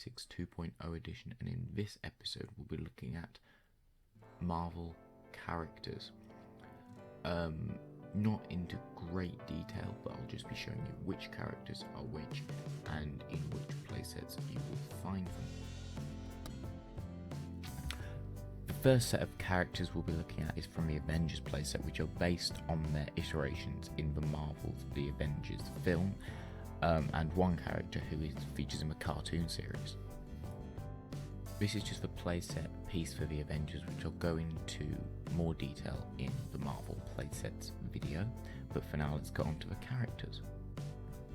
Basics 2.0 edition, and in this episode we'll be looking at Marvel characters. Not into great detail, but I'll just be showing you which characters are which and in which playsets you will find them. The first set of characters we'll be looking at is from the Avengers playset, which are based on their iterations in the Marvel's The Avengers film, and one character who features in the cartoon series. This is just the playset piece for the Avengers, which I'll go into more detail in the Marvel playsets video, but for now let's go on to the characters.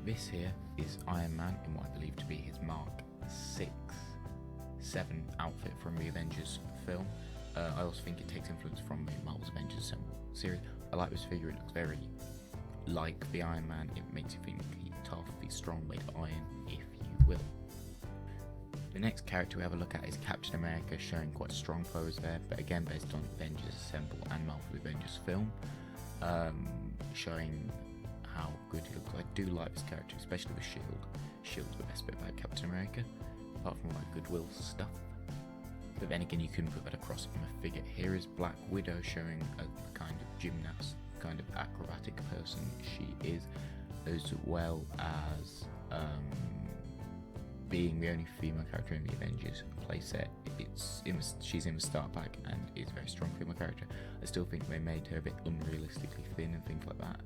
This here is Iron Man in what I believe to be his Mark 6-7 outfit from the Avengers film. I also think it takes influence from the Marvel's Avengers Assemble series. I like this figure, it looks very like the Iron Man. It makes you think he's tough, he's strong, made of iron, if you will. The next character we have a look at is Captain America, showing quite a strong pose there, but again based on Avengers Assemble and Marvel Avengers film, showing how good he looks. I do like this character, especially with Shield. Shield's the best bit about Captain America, apart from like Goodwill stuff. But then again, you couldn't put that across on a figure. Here is Black Widow, showing a kind of gymnast, kind of acrobatic person she is, as well as being the only female character in the Avengers playset. She's in the start pack and is a very strong female character. I still think they made her a bit unrealistically thin and things like that.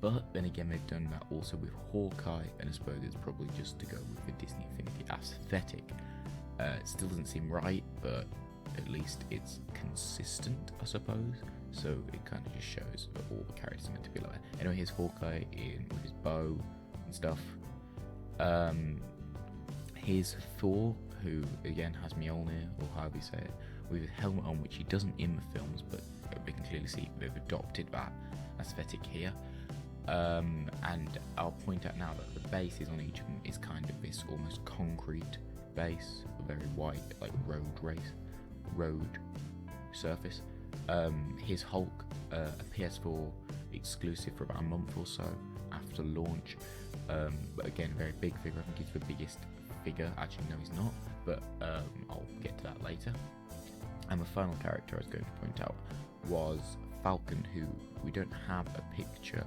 But then again, they've done that also with Hawkeye, and I suppose it's probably just to go with the Disney Infinity aesthetic. It still doesn't seem right, but at least it's consistent, I suppose. So it kind of just shows that all the characters are meant to be like that. Anyway, here's Hawkeye with his bow and stuff. Here's Thor, who again has Mjolnir, or however you say it, with a helmet on, which he doesn't in the films, but we can clearly see they've adopted that aesthetic here. And I'll point out now that the bases on each of them is kind of this almost concrete base, a very white, like road surface. Here's Hulk, a PS4 exclusive for about a month or so after launch, but again, a very big figure. I think he's the biggest figure. Actually, no, he's not, but I'll get to that later. And the final character I was going to point out was Falcon, who we don't have a picture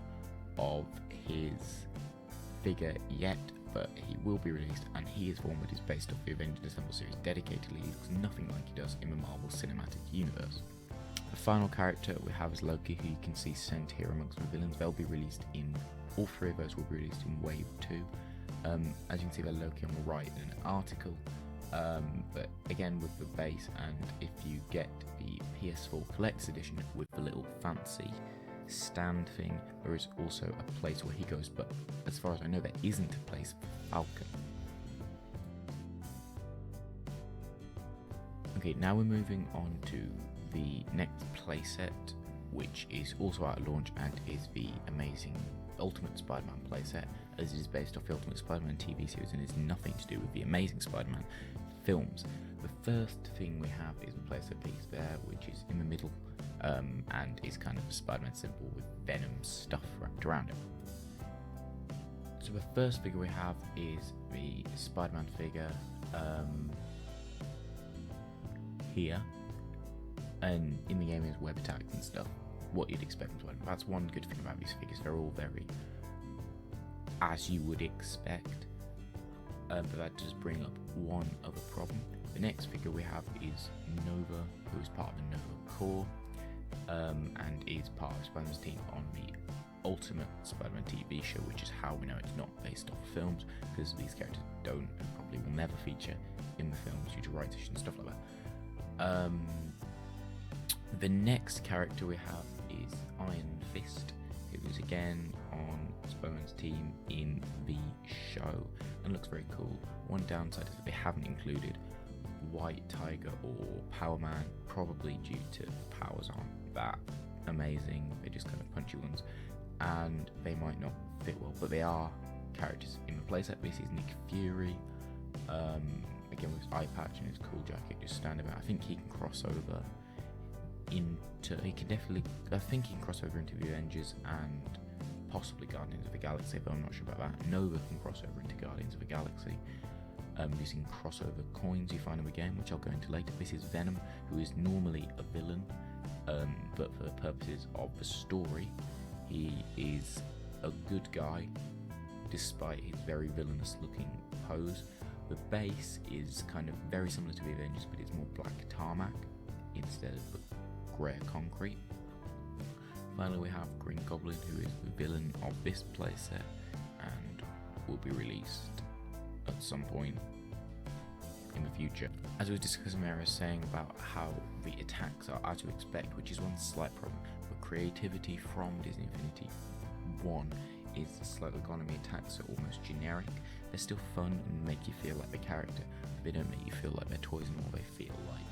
of his figure yet, but he will be released, and he is one that is based off the Avengers Assemble series dedicatedly. He looks nothing like he does in the Marvel Cinematic Universe. The final character we have is Loki, who you can see sent here amongst the villains. They'll be released all three of those will be released in Wave 2. As you can see, there's Loki on the right in an article, but again with the base, and if you get the PS4 Collector's Edition with the little fancy stand thing, there is also a place where he goes, but as far as I know, there isn't a place for Falcon. Okay, now we're moving on to the next playset, which is also out at launch and is the amazing Ultimate Spider-Man playset, as it is based off the Ultimate Spider-Man TV series and is nothing to do with the Amazing Spider-Man films. The first thing we have is a playset piece there, which is in the middle, and is kind of a Spider-Man symbol with Venom stuff wrapped around it. So the first figure we have is the Spider-Man figure here, and in the game is web attacks and stuff, what you'd expect from Spider-Man. That's one good thing about these figures, they're all very as you would expect, but that does bring up one other problem. The next figure we have is Nova, who is part of the Nova Corps, and is part of Spider-Man's team on the Ultimate Spider-Man TV show, which is how we know it's not based off films, because these characters don't and probably will never feature in the films due to rights issues and stuff like that. The next character we have is Iron Fist, who is again on Spider-Man's team in the show and looks very cool. One downside is that they haven't included White Tiger or Power Man, probably due to powers aren't that amazing, they're just kind of punchy ones, and they might not fit well, but they are characters in the playset. This is Nick Fury, again with his eye patch and his cool jacket just standing out. I think he can cross over into, I think he can cross over into the Avengers and possibly Guardians of the Galaxy, but I'm not sure about that. Nova can cross over into Guardians of the Galaxy. using crossover coins you find in the game, which I'll go into later. This is Venom, who is normally a villain, but for the purposes of the story, he is a good guy, despite his very villainous looking pose. The base is kind of very similar to the Avengers, but it's more black tarmac instead of the grey concrete. Finally, we have Green Goblin, who is the villain of this playset and will be released at some point in the future. As we were discussing, I was saying about how the attacks are as you expect, which is one slight problem. But creativity from Disney Infinity 1 is the slow economy attacks are almost generic. They're still fun and make you feel like the character, but they don't make you feel like they're toys anymore. They feel like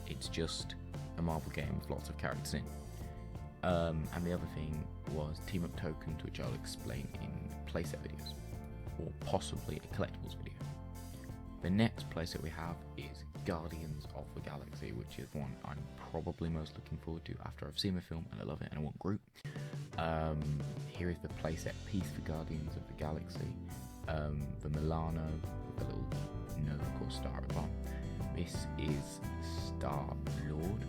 it's just a Marvel game with lots of characters in. And the other thing was team up tokens, which I'll explain in playset videos, or possibly a collectibles video. The next playset we have is Guardians of the Galaxy, which is one I'm probably most looking forward to after I've seen the film and I love it and I want Groot. Here is the playset piece for Guardians of the Galaxy. The Milano with a little nose, of course, Star at the bottom. This is Star-Lord.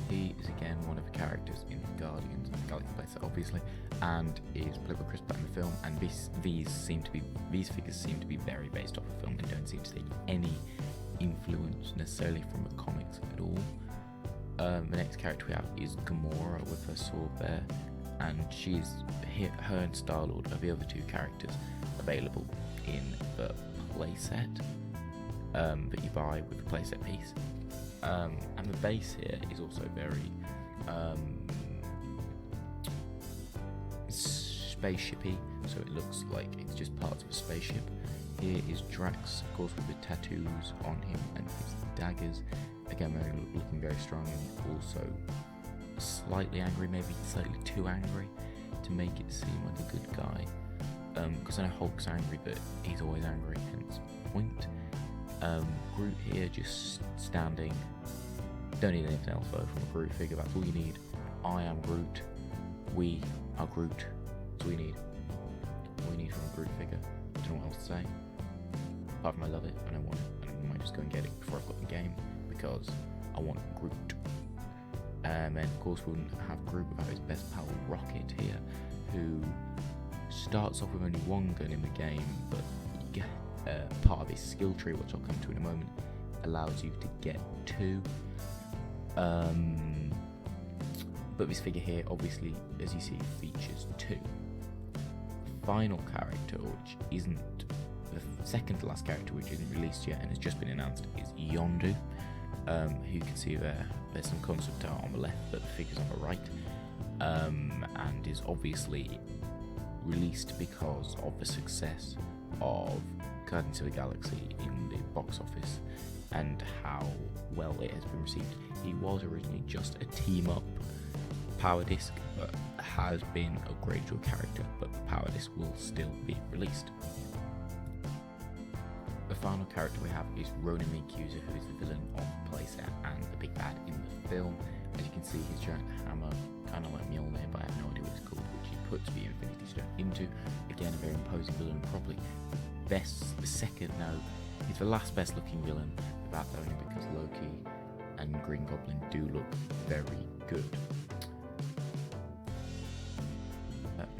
He is again one of the characters in the Guardians of the Galaxy playset, obviously, and is played by Chris Pratt in the film. And these figures seem to be very based off the film and don't seem to take any influence necessarily from the comics at all. The next character we have is Gamora with her sword there, and her and Star-Lord are the other two characters available in the playset that you buy with the playset piece. And the base here is also very spaceshipy, so it looks like it's just parts of a spaceship. Here is Drax, of course, with the tattoos on him and his daggers. Again, looking very strong and also slightly angry, maybe slightly too angry to make it seem like a good guy. Because I know Hulk's angry, but he's always angry, hence the point. Groot here just standing. Don't need anything else though from a Groot figure, that's all you need. I am Groot. We are Groot. That's all you need. All you need from a Groot figure. I don't know what else to say. Apart from I love it and I want it, and I might just go and get it before I've got the game because I want Groot. And of course we wouldn't have Groot without his best pal Rocket here, who starts off with only one gun in the game, but part of his skill tree, which I'll come to in a moment, allows you to get two. But this figure here, obviously, as you see, features two. The final character, which isn't the second to last character, which isn't released yet and has just been announced, is Yondu. Who you can see there. There's some concept art on the left, but the figure's on the right, and is obviously released because of the success of Guardians of the Galaxy in the box office and how well it has been received. He was originally just a team-up power disc, but has been upgraded to a character, but the power disc will still be released. The final character we have is Ronan the Accuser, who is the villain of Playset and the big bad in the film. As you can see, his giant hammer, kind of like Mjolnir, but I have no idea what it's called, which he puts the Infinity Stone into. Again, a very imposing villain, probably he's the last best looking villain, but that's only because Loki and Green Goblin do look very good.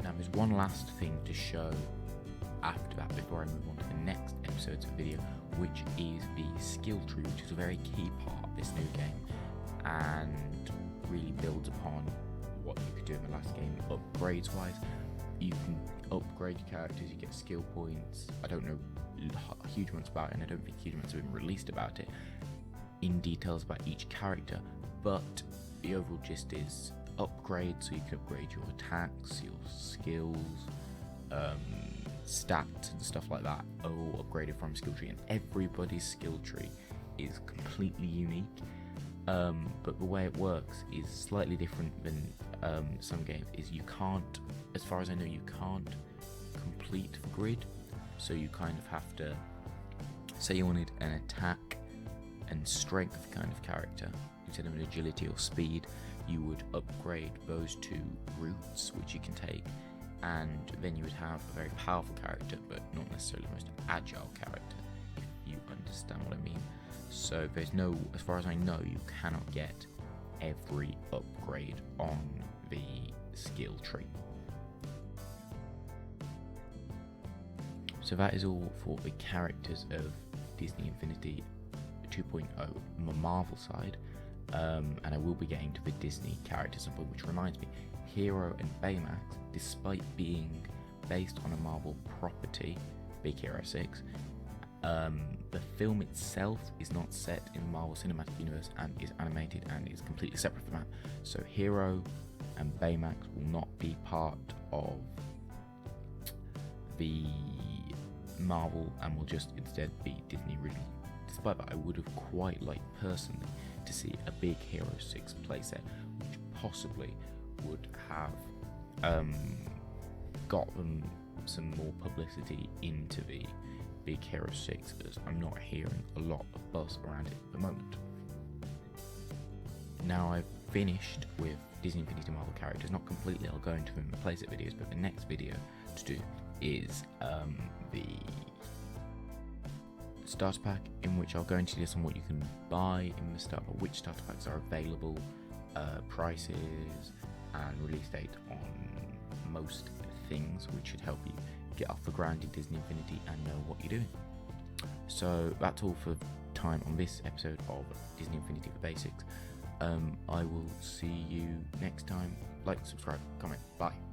Now there's one last thing to show after that before I move on to the next episode's video, which is the skill tree, which is a very key part of this new game and really builds upon what you could do in the last game upgrades wise. You can upgrade your characters, you get skill points. I don't know huge amounts about it, and I don't think huge amounts have been released about it in details about each character, but the overall gist is upgrade, so you can upgrade your attacks, your skills, stats and stuff like that, all upgraded from skill tree, and everybody's skill tree is completely unique. But the way it works is slightly different than some games. Is you can't, as far as I know, you can't complete the grid, so you kind of have to, say you wanted an attack and strength kind of character instead of an agility or speed, you would upgrade those two routes, which you can take, and then you would have a very powerful character but not necessarily the most agile character. understand what I mean. So there's no, as far as I know, you cannot get every upgrade on the skill tree. So that is all for the characters of Disney Infinity 2.0 on the Marvel side, and I will be getting to the Disney characters at some point, which reminds me, Hero and Baymax, despite being based on a Marvel property, Big Hero 6, the film itself is not set in the Marvel Cinematic Universe and is animated and is completely separate from that. So Hero and Baymax will not be part of the Marvel and will just instead be Disney released. Despite that, I would have quite liked personally to see a Big Hero 6 playset, which possibly would have got them some more publicity into the Big Hero 6, as I'm not hearing a lot of buzz around it at the moment. Now I've finished with Disney Infinity Marvel characters, not completely, I'll go into them in the playset videos, but the next video to do is the starter pack, in which I'll go into this on what you can buy in the starter, which starter packs are available, prices, and release date on most things, which should help you get off the ground in Disney Infinity and know what you're doing. So that's all for time on this episode of Disney Infinity for Basics. I will see you next time. Like, subscribe, comment, bye.